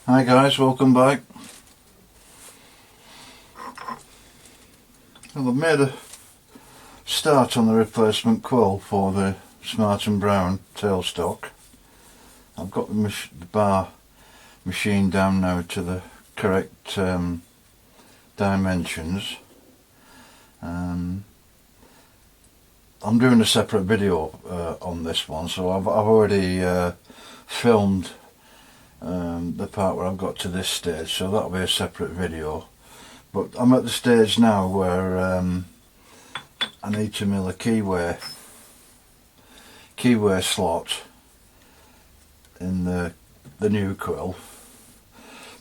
Hi guys, welcome back. Well, I've made a start on the replacement quill for the Smart & Brown tailstock. I've got the bar machine down now to the correct dimensions. I'm doing a separate video on this one, so I've already filmed the part where I've got to this stage, so that'll be a separate video. But I'm at the stage now where I need to mill a keyway slot in the new quill.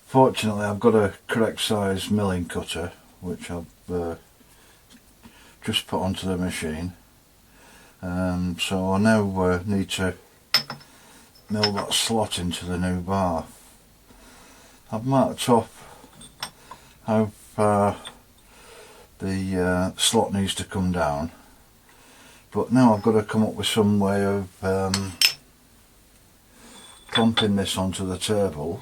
Fortunately, I've got a correct size milling cutter which I've just put onto the machine. So I now need to mill that slot into the new bar. I've marked off how far the slot needs to come down, but now I've got to come up with some way of clamping this onto the table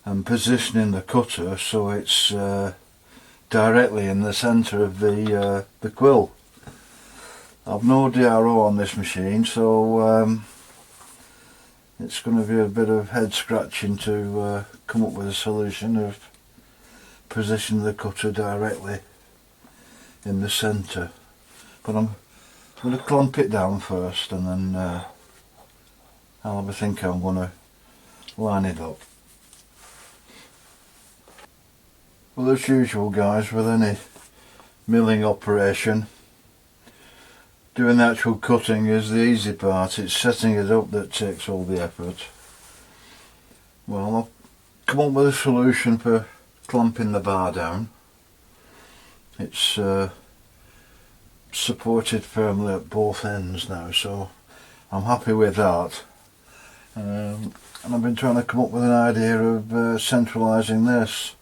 and positioning the cutter so it's directly in the centre of the quill. I've no DRO on this machine, so it's going to be a bit of head scratching to come up with a solution of positioning the cutter directly in the centre. But I'm going to clamp it down first, and then I'll have a think how I'm going to line it up. Well, as usual guys, with any milling operation, doing the actual cutting is the easy part. It's setting it up that takes all the effort. Well, I've come up with a solution for clamping the bar down. It's supported firmly at both ends now, so I'm happy with that. And I've been trying to come up with an idea of centralising this.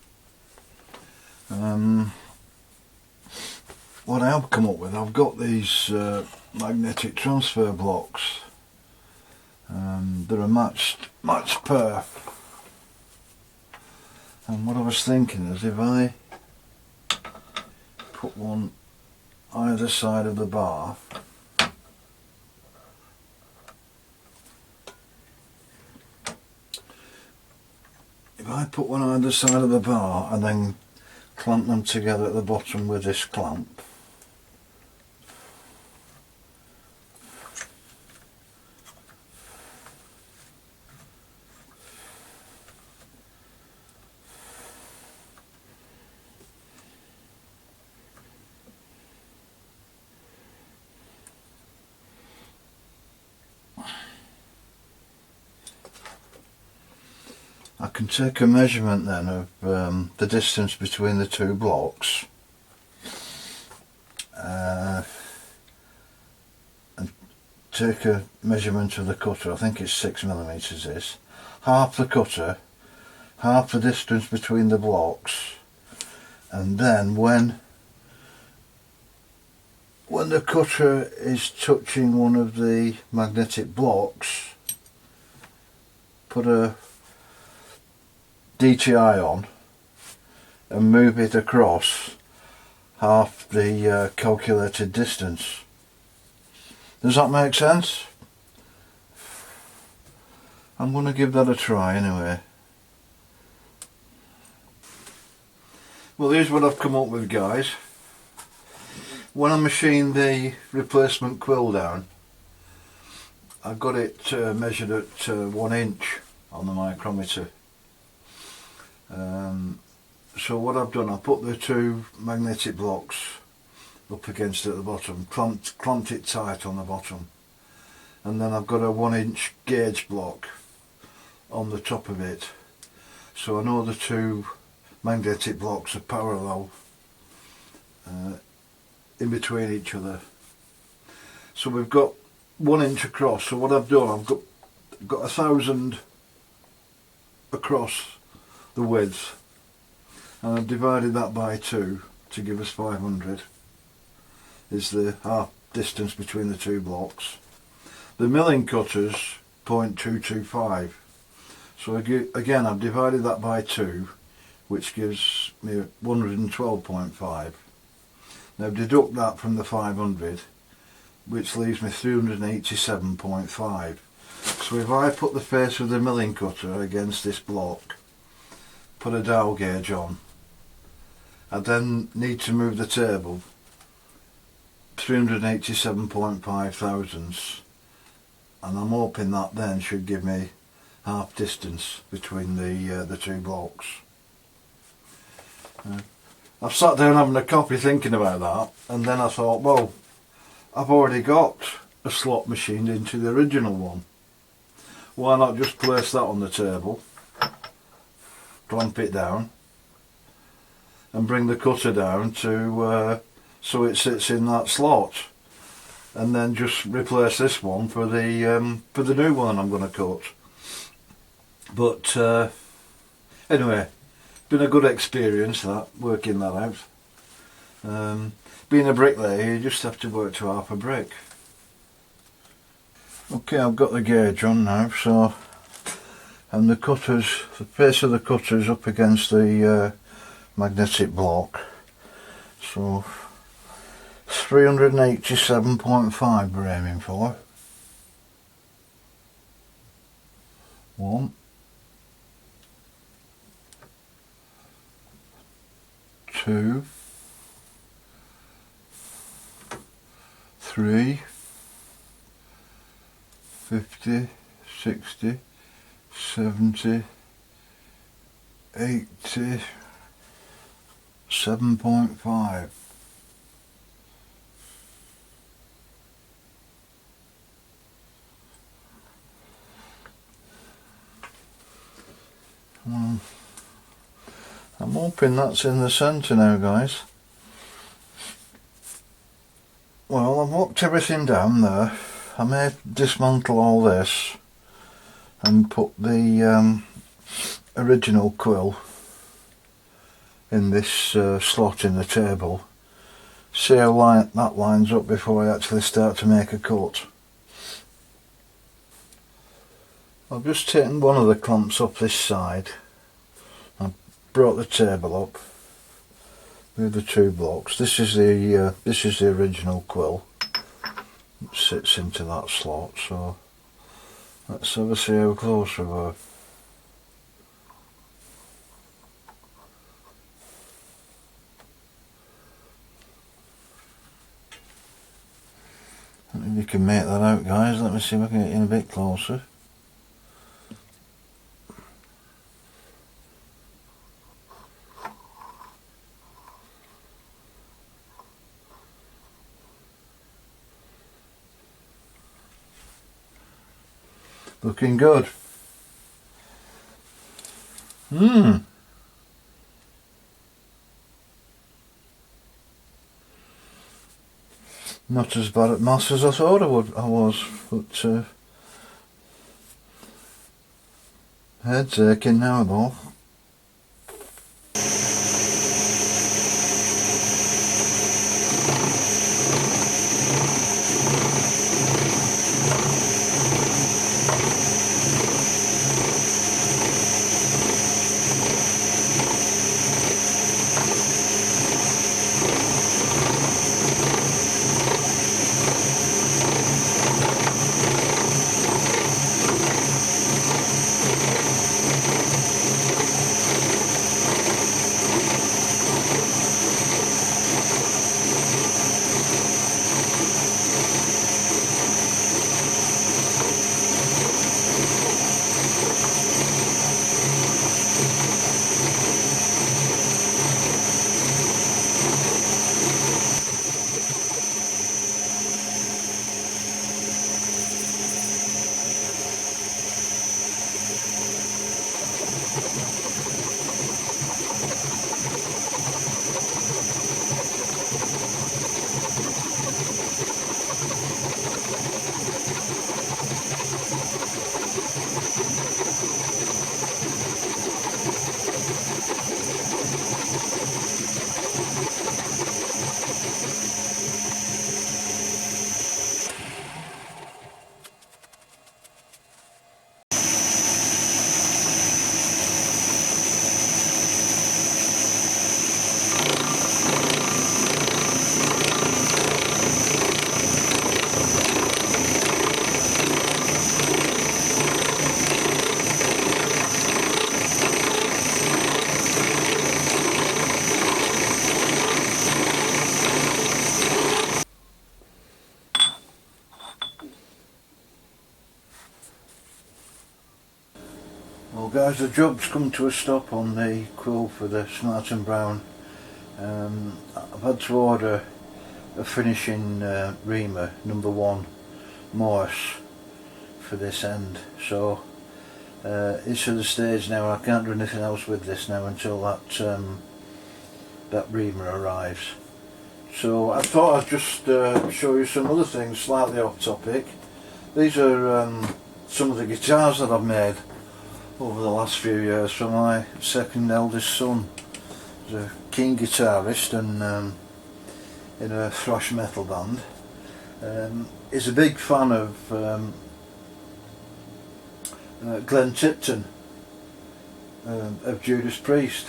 What I have come up with, I've got these magnetic transfer blocks. They're a matched pair. And what I was thinking is, if I put one either side of the bar, and then clamp them together at the bottom with this clamp, I can take a measurement then of the distance between the two blocks and take a measurement of the cutter. I think it's 6mm this. Half the cutter, half the distance between the blocks, and then when the cutter is touching one of the magnetic blocks, put a DTI on and move it across half the calculated distance. Does that make sense? I'm going to give that a try anyway. Well, here's what I've come up with, guys. When I machined the replacement quill down, I got it measured at 1 inch on the micrometer. So what I've done, I put the two magnetic blocks up against it at the bottom, clamped it tight on the bottom, and then I've got a 1 inch gauge block on the top of it, so I know the two magnetic blocks are parallel in between each other. So we've got 1 inch across. So what I've done, I've got 1,000 across the width, and I've divided that by 2 to give us 500 is the half distance between the two blocks. The milling cutter's 0.225, So again, I've divided that by 2, which gives me 112.5. Now deduct that from the 500, which leaves me 387.5. So if I put the face of the milling cutter against this block, put a dial gauge on, I then need to move the table 387.5 thousandths, and I'm hoping that then should give me half distance between the 2 blocks. I've sat down having a coffee thinking about that, and then I thought, well, I've already got a slot machined into the original one. Why not just place that on the table, clamp it down, and bring the cutter down to so it sits in that slot, and then just replace this one for the new one I'm going to cut. But anyway, been a good experience that, working that out. Being a bricklayer, you just have to work to half a brick. Okay, I've got the gauge on now, so, and the face of the cutter is up against the magnetic block, so 387.5 we're aiming for. 1, 2, 3, 50, 60, 70, 80, 7.5. I'm hoping that's in the centre now, guys. Well, I've locked everything down there. I may dismantle all this and put the original quill in this slot in the table. See how that lines up before I actually start to make a cut. I've just taken one of the clamps off this side. I've brought the table up with the 2 blocks. This is the original quill. It sits into that slot, so let's have a see how close we were. I think you can make that out, guys. Let me see if I can get in a bit closer. Looking good. Not as bad at maths as I thought I was, but head's aching now though. guys, the job's come to a stop on the quill for the Smart and Brown. I've had to order a finishing reamer #1 morse for this end, so it's at the stage now I can't do anything else with this now until that reamer arrives. So I thought I'd just show you some other things slightly off topic. These are some of the guitars that I've made over the last few years for my second eldest son. He's a keen guitarist and in a thrash metal band. He's a big fan of Glenn Tipton of Judas Priest,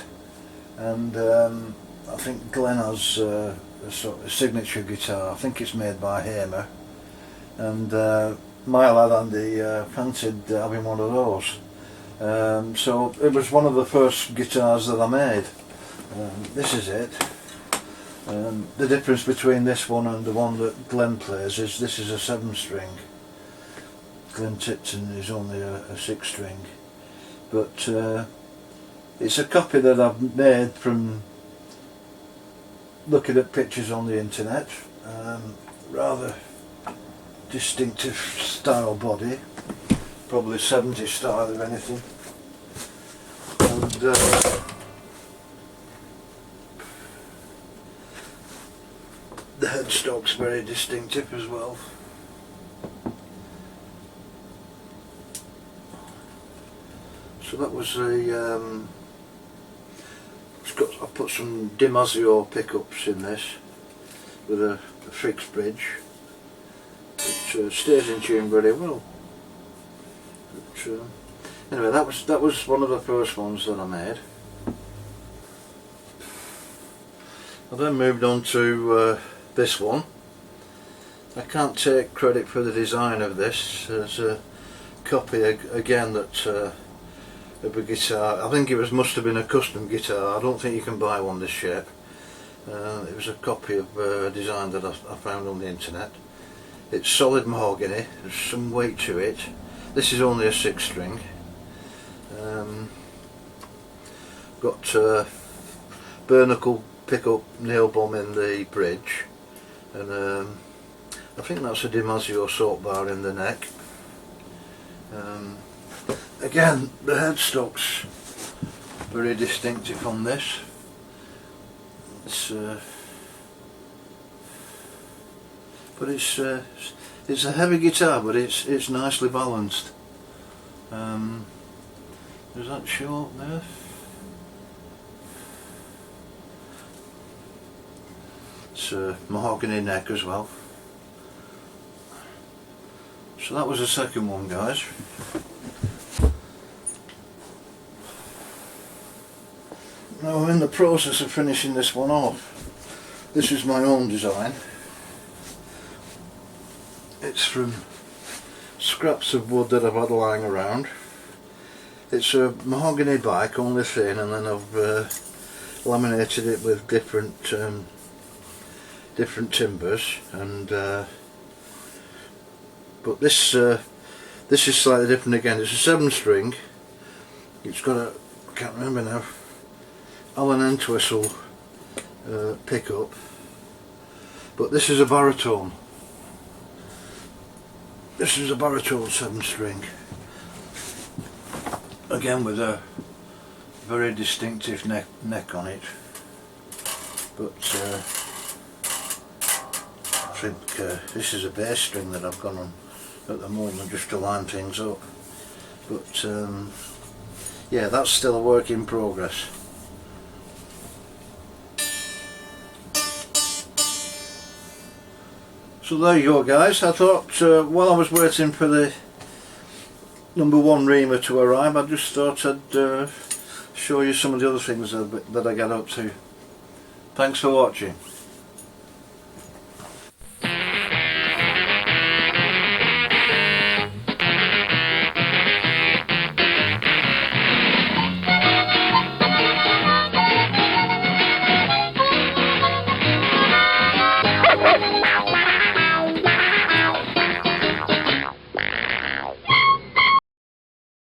and I think Glenn has a sort of signature guitar. I think it's made by Reamer, and my lad Andy fancied having one of those. So it was one of the first guitars that I made. This is it. The difference between this one and the one that Glenn plays is this is a 7-string. Glenn Tipton is only a 6-string, but it's a copy that I've made from looking at pictures on the internet. Rather distinctive style body, probably 70s style if anything, and the headstock's very distinctive as well. So that was a I've put some DiMaggio pickups in this with a fixed bridge, which stays in tune very well. But, anyway, that was one of the first ones that I made. I then moved on to this one. I can't take credit for the design of this. There's a copy again that of a guitar. I think it must have been a custom guitar. I don't think you can buy one this shape. It was a copy of a design that I found on the internet. It's solid mahogany, there's some weight to it. This is only a 6-string. Got Bernacle pickup nail bomb in the bridge, and I think that's a DiMaggio salt bar in the neck. Again, the headstock's very distinctive on this. But it's a heavy guitar, but it's nicely balanced. Does that show up there? It's a mahogany neck as well. So that was the second one, guys. Now I'm in the process of finishing this one off. This is my own design. It's from scraps of wood that I've had lying around. It's a mahogany bike, only thin, and then I've laminated it with different timbers, and but this is slightly different again. It's a 7-string. It's got a, I can't remember now, Allen Entwistle pickup, but this is a Baritone. This is a Baritone 7-string, again with a very distinctive neck on it, but I think this is a bass string that I've gone on at the moment just to line things up, but yeah, that's still a work in progress. So there you go, guys. I thought while I was waiting for the #1 reamer to arrive, I just thought I'd show you some of the other things that I get up to. Thanks for watching.